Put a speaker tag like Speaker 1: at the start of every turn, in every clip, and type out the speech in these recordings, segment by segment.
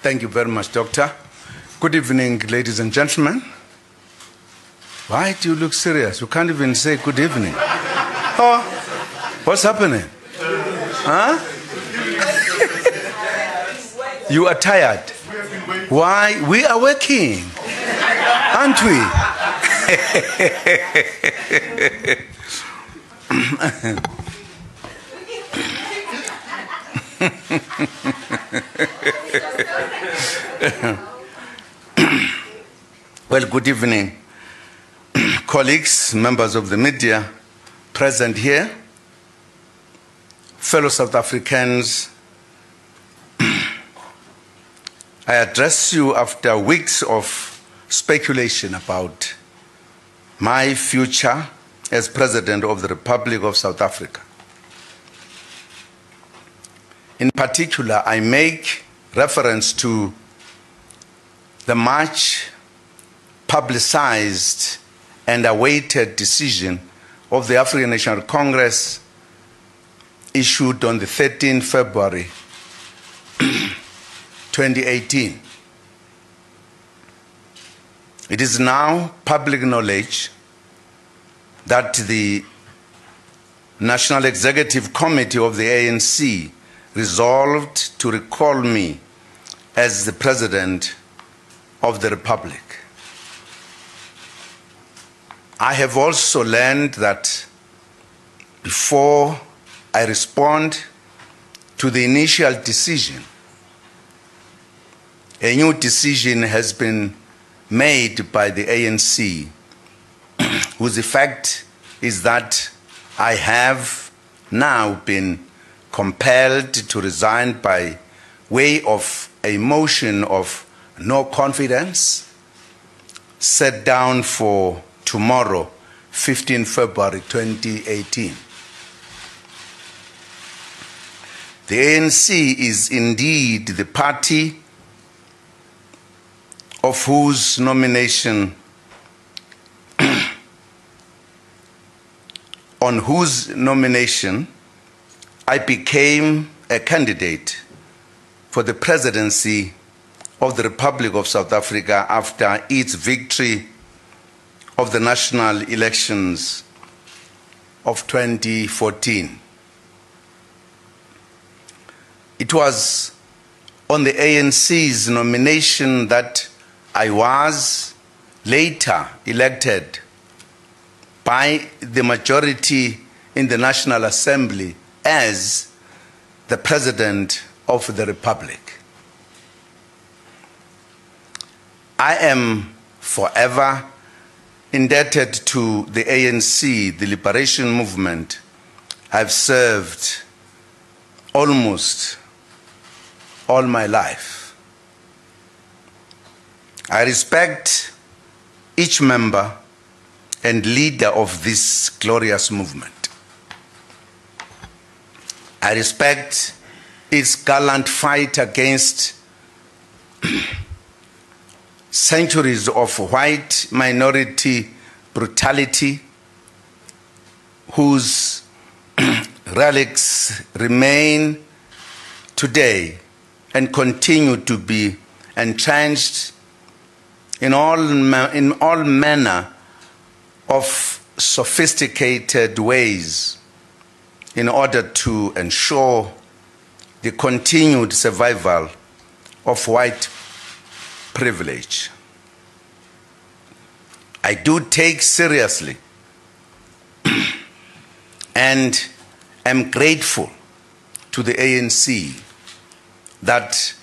Speaker 1: Thank you very much, Doctor. Good evening, ladies and gentlemen. Why do you look serious? You can't even say good evening. Oh, what's happening? Huh? You are tired. Why? We are working, aren't we? Well, good evening, colleagues, members of the media present here, fellow South Africans. I address you after weeks of speculation about my future as President of the Republic of South Africa. In particular, I make reference to the much publicized and awaited decision of the African National Congress issued on the 13th February 2018. It is now public knowledge that the National Executive Committee of the ANC resolved to recall me as the President of the Republic. I have also learned that before I respond to the initial decision, a new decision has been made by the ANC, whose effect is that I have now been compelled to resign by way of a motion of no confidence set down for tomorrow, 15 February 2018. The ANC is indeed the party of whose nomination, on whose nomination I became a candidate for the presidency of the Republic of South Africa after its victory of the national elections of 2014. It was on the ANC's nomination that I was later elected by the majority in the National Assembly as the President of the Republic. I am forever indebted to the ANC, the liberation movement I've served almost all my life. I respect each member and leader of this glorious movement. I respect its gallant fight against centuries of white minority brutality, whose relics remain today and continue to be entrenched in all manner of sophisticated ways in order to ensure the continued survival of white privilege. I do take seriously and am grateful to the ANC that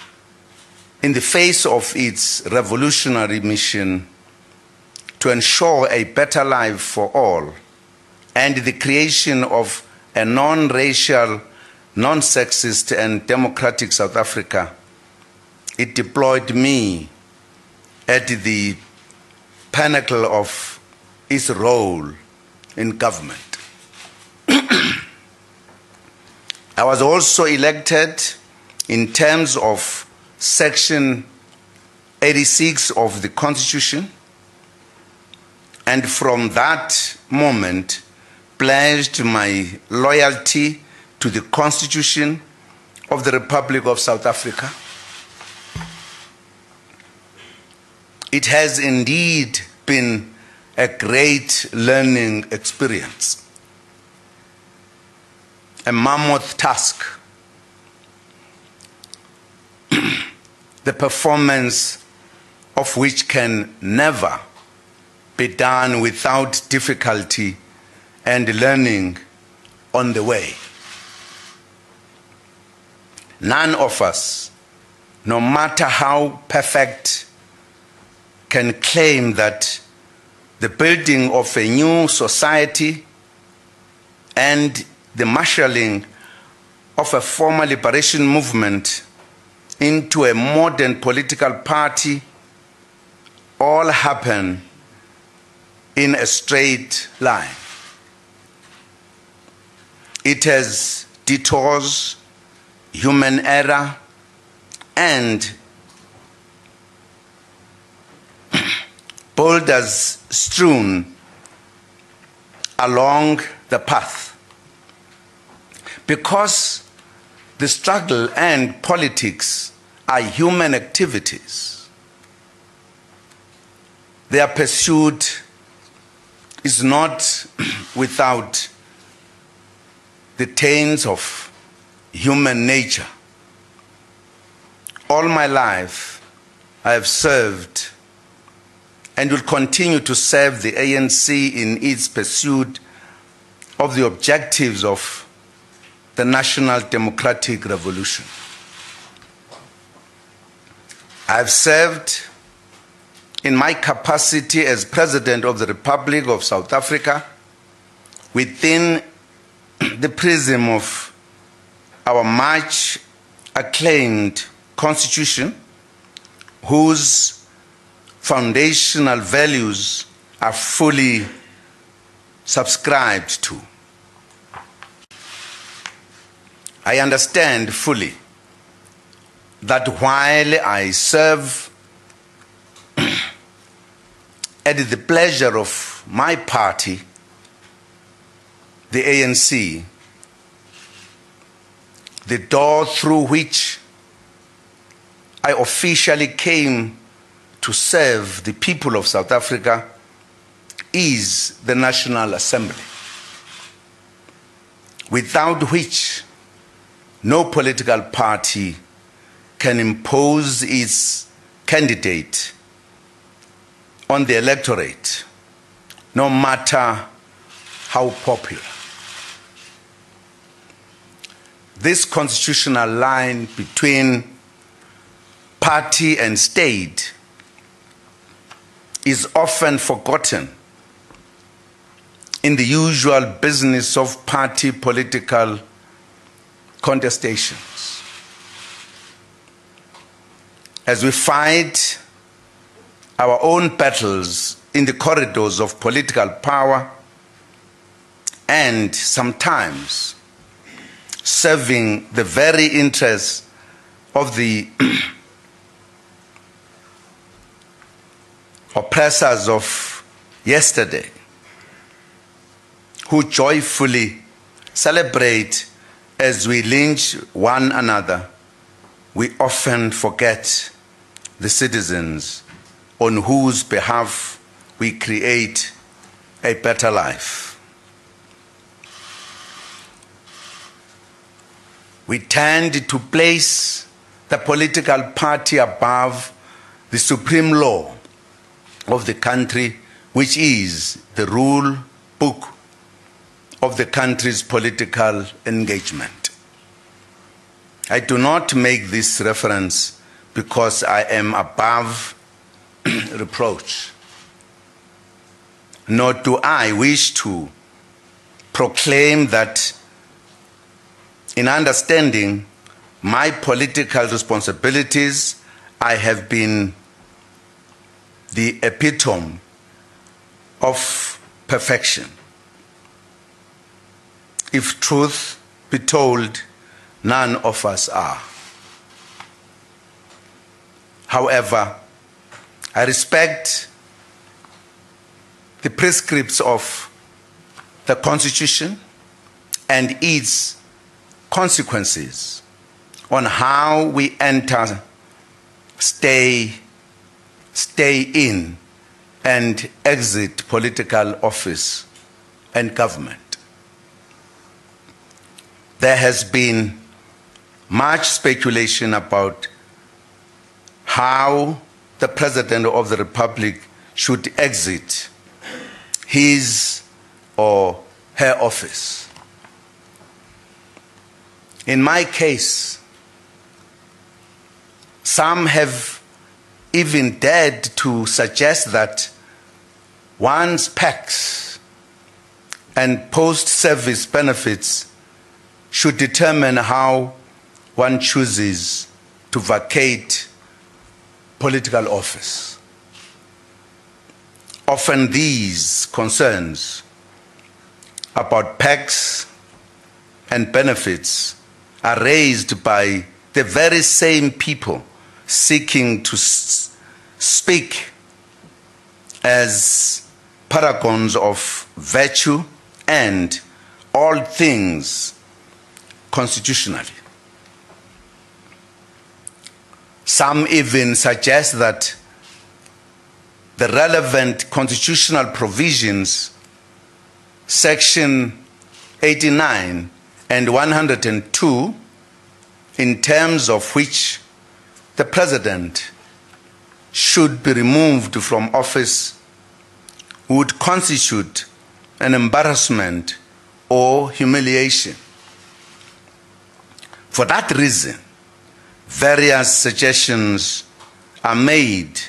Speaker 1: in the face of its revolutionary mission to ensure a better life for all and the creation of a non-racial, non-sexist and democratic South Africa, it deployed me at the pinnacle of its role in government. I was also elected in terms of Section 86 of the Constitution, and from that moment pledged my loyalty to the Constitution of the Republic of South Africa It has indeed been a great learning experience, a mammoth task, the performance of which can never be done without difficulty and learning on the way. None of us, no matter how perfect, can claim that the building of a new society and the marshalling of a former liberation movement into a modern political party all happen in a straight line. It has detours, human error, and boulders strewn along the path. Because the struggle and politics are human activities, their pursuit is not without the taints of human nature. All my life, I have served and will continue to serve the ANC in its pursuit of the objectives of the National Democratic Revolution. I have served in my capacity as President of the Republic of South Africa within the prism of our much acclaimed Constitution, whose foundational values are fully subscribed to. I understand fully that while I serve at the pleasure of my party, the ANC, the door through which I officially came to serve the people of South Africa is the National Assembly, without which no political party can impose its candidate on the electorate, no matter how popular. This constitutional line between party and state is often forgotten in the usual business of party political contestations. As we fight our own battles in the corridors of political power and sometimes serving the very interests of the oppressors of yesterday, who joyfully celebrate as we lynch one another, we often forget the citizens on whose behalf we create a better life. We tend to place the political party above the supreme law of the country, which is the rule book of the country's political engagement. I do not make this reference because I am above reproach, nor do I wish to proclaim that in understanding my political responsibilities, I have been the epitome of perfection. If truth be told, none of us are. However, I respect the prescripts of the Constitution and its consequences on how we enter, stay, stay in and exit political office and government. There has been much speculation about how the President of the Republic should exit his or her office. In my case, some have even dared to suggest that one's PACs and post-service benefits should determine how one chooses to vacate political office. Often these concerns about PACs and benefits are raised by the very same people seeking to speak as paragons of virtue and all things constitutionally. Some even suggest that the relevant constitutional provisions, Section 89 and 102, in terms of which the President should be removed from office, would constitute an embarrassment or humiliation. For that reason, various suggestions are made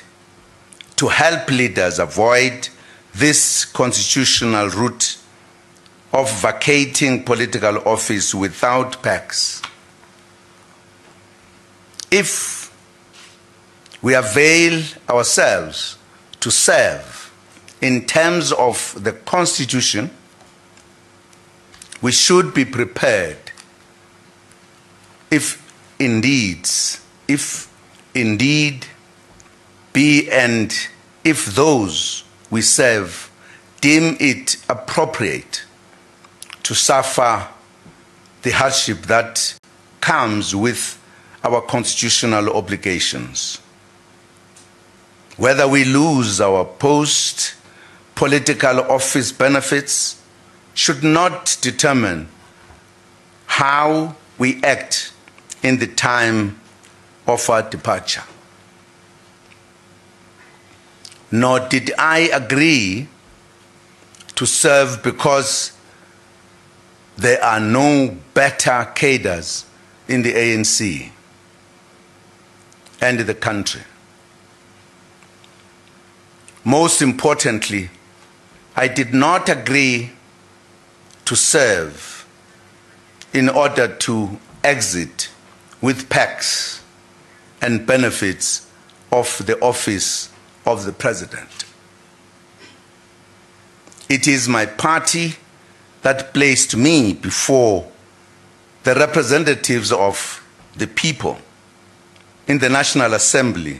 Speaker 1: to help leaders avoid this constitutional route of vacating political office without PACs. If we avail ourselves to serve in terms of the Constitution, we should be prepared if indeed be and if those we serve deem it appropriate to suffer the hardship that comes with our constitutional obligations. Whether we lose our post-political office benefits should not determine how we act in the time of our departure. Nor did I agree to serve because there are no better cadres in the ANC and the country. Most importantly, I did not agree to serve in order to exit with PACs and benefits of the office of the President. It is my party that placed me before the representatives of the people in the National Assembly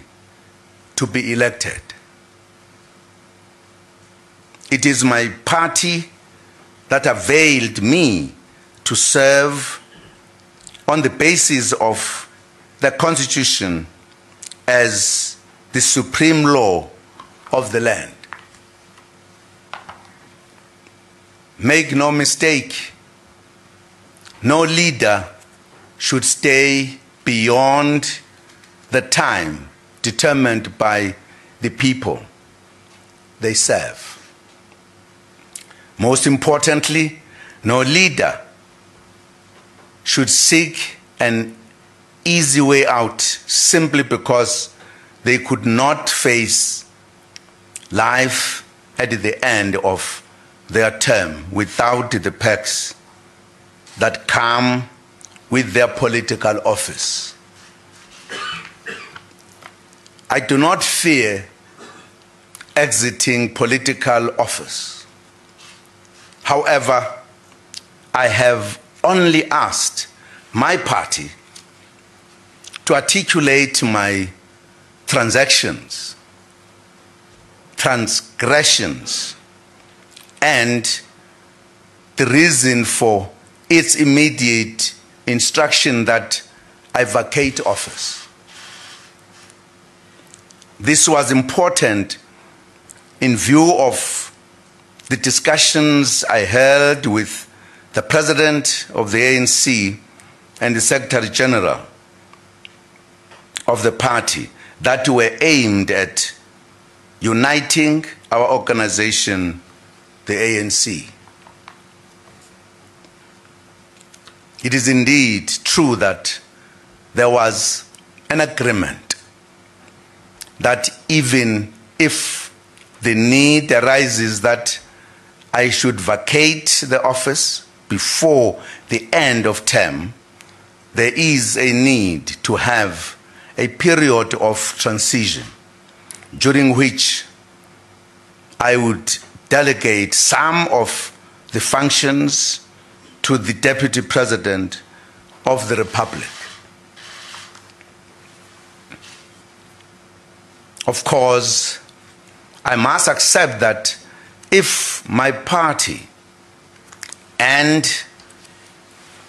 Speaker 1: to be elected. It is my party that availed me to serve on the basis of the Constitution as the supreme law of the land. Make no mistake, no leader should stay beyond the time determined by the people they serve. Most importantly, no leader should seek an easy way out simply because they could not face life at the end of their term without the perks that come with their political office. I do not fear exiting political office. However, I have only asked my party to articulate my transgressions, and the reason for its immediate instruction that I vacate office. This was important in view of the discussions I held with the President of the ANC and the Secretary General of the party that were aimed at uniting our organization, the ANC. It is indeed true that there was an agreement that even if the need arises that I should vacate the office before the end of term, there is a need to have a period of transition during which I would delegate some of the functions to the Deputy President of the Republic. Of course, I must accept that if my party and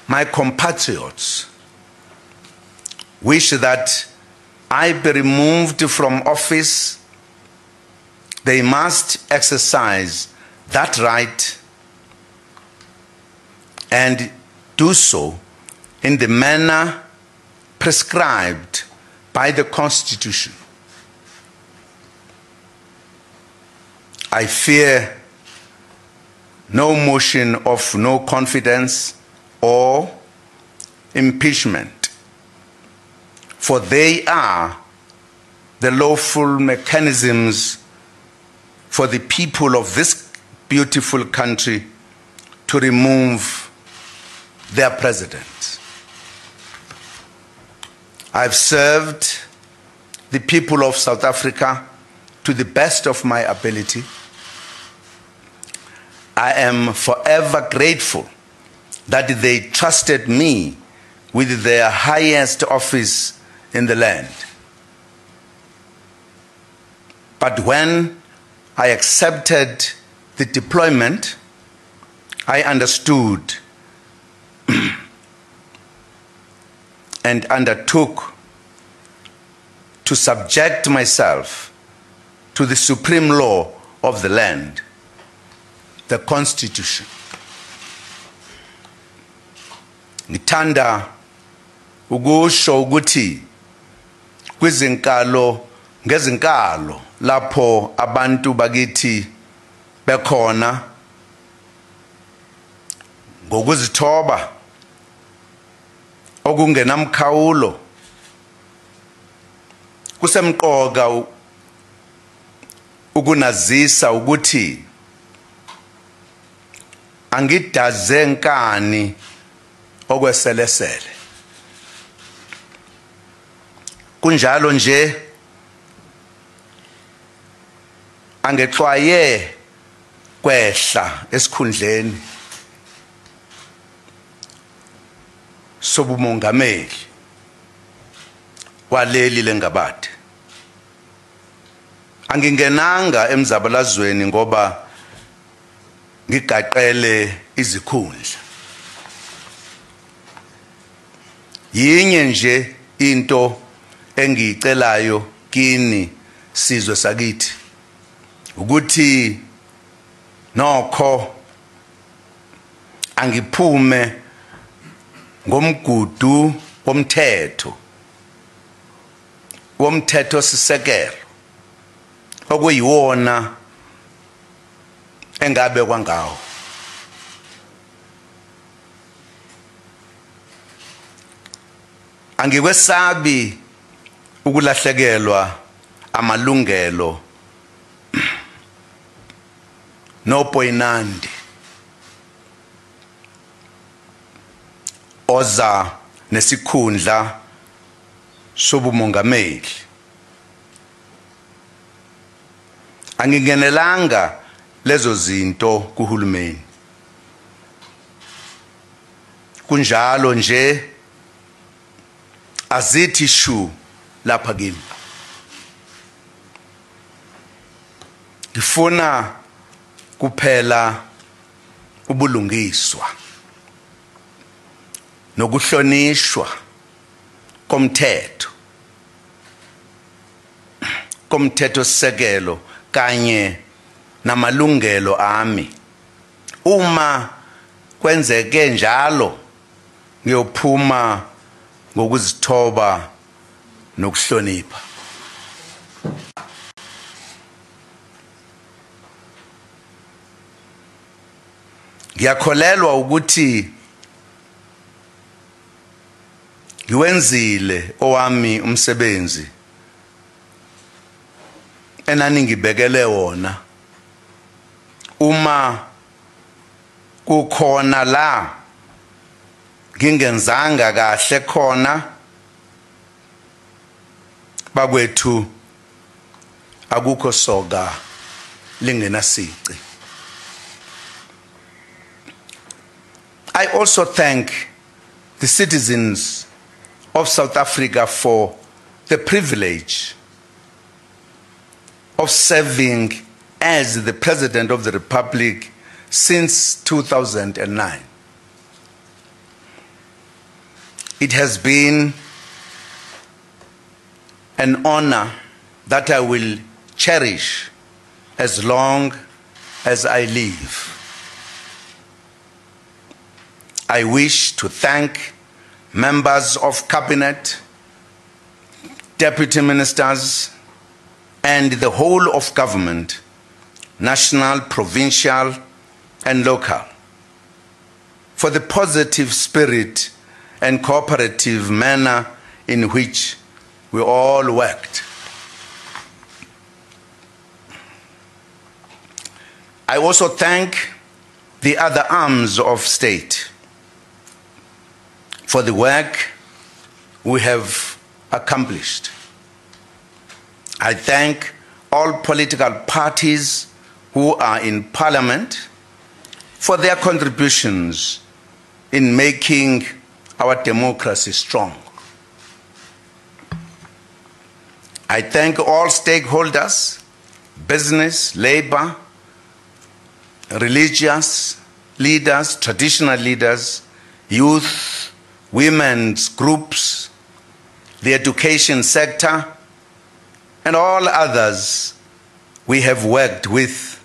Speaker 1: my compatriots wish that I be removed from office, they must exercise that right and do so in the manner prescribed by the Constitution. I fear no motion of no confidence or impeachment, for they are the lawful mechanisms for the people of this beautiful country to remove their president. I've served the people of South Africa to the best of my ability. I am forever grateful that they trusted me with their highest office in the land. But when I accepted the deployment, I understood and undertook to subject myself to the supreme law of the land, the Constitution. Ngithanda ukusho ukuthi kwizinkalo ngezinkalo lapho abantu bakithi bekhona ngokuzithoba okungenamkhawulo, kusemqoka ukunazisa ukuthi angidaze nkani okweselesele. Kunjalo nje angexwaye kwehla esikhundleni sobumongameli waleli lengabade. Angingenanga emzabalazweni ngoba ngigaqele izikhundla. Yinye nje into engiyicelayo kini sizwe sakithi ukuthi nokho angiphume ngomgudu womthetho sisekelo okuyiwona engabe kwangawo. Angikwesabi ukulahlekelwa amalungelo nopoyinandi oza nesikhundla sobumongameli. Angingenelanga lezo zinto kuhulumeni. Kunjalo nje azithi shu lapha kimi. Ngifuna kuphela ubulungiswa nokuhlonishwa komthetho. komthethosisekelo kanye namalungelo ami. Uma kwenzeke njalo ngiyophuma ngokuzithoba nokuhlonipha. Ngiyakholelwa ukuthi ngiwenzile owami umsebenzi enaningibekele wona. Uma kukhona la ngingenzanga kahle khona, bakwethu akukho soka lingenasici. I also thank the citizens of South Africa for the privilege of serving as the President of the Republic since 2009. It has been an honor that I will cherish as long as I live. I wish to thank members of cabinet, deputy ministers, and the whole of government, national, provincial, and local, for the positive spirit and cooperative manner in which we all worked. I also thank the other arms of state for the work we have accomplished. I thank all political parties who are in Parliament for their contributions in making our democracy strong. I thank all stakeholders, business, labor, religious leaders, traditional leaders, youth, women's groups, the education sector, and all others we have worked with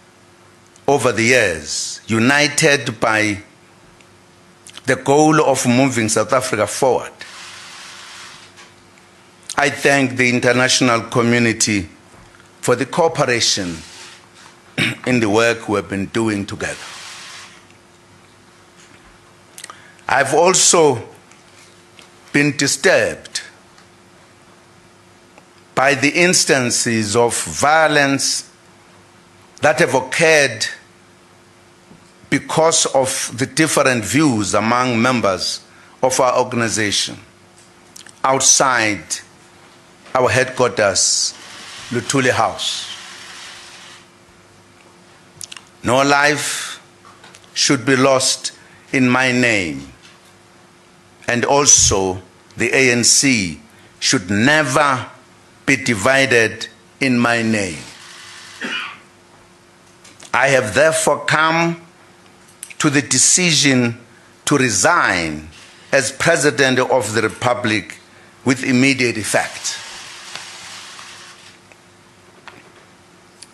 Speaker 1: over the years, united by the goal of moving South Africa forward. I thank the international community for the cooperation in the work we have been doing together. I've also been disturbed by the instances of violence that have occurred because of the different views among members of our organization outside our headquarters, Luthuli House. No life should be lost in my name, and also the ANC should never be divided in my name. I have therefore come to the decision to resign as President of the Republic with immediate effect.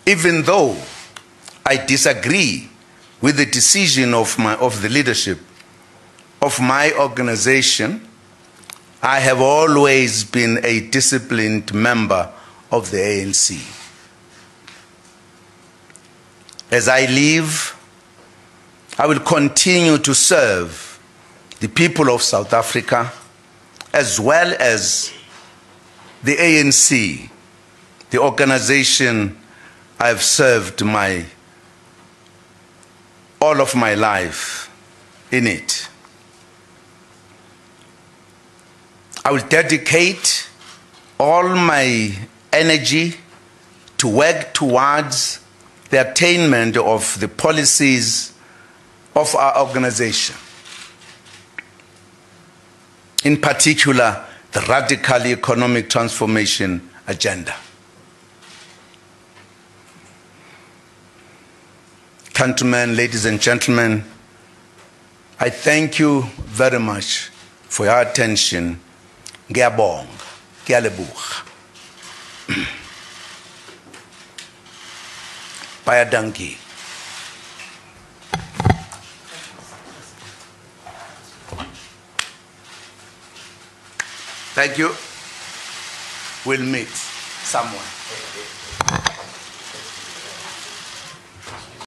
Speaker 1: Even though I disagree with the decision of the leadership of my organization, I have always been a disciplined member of the ANC. As I live, I will continue to serve the people of South Africa as well as the ANC, the organization I have served all of my life in it. I will dedicate all my energy to work towards the attainment of the policies of our organization. In particular, the radical economic transformation agenda. Countrymen, ladies and gentlemen, I thank you very much for your attention. Ngiyabonga, ngiyalebuga. by a donkey. Thank you. We'll meet someone.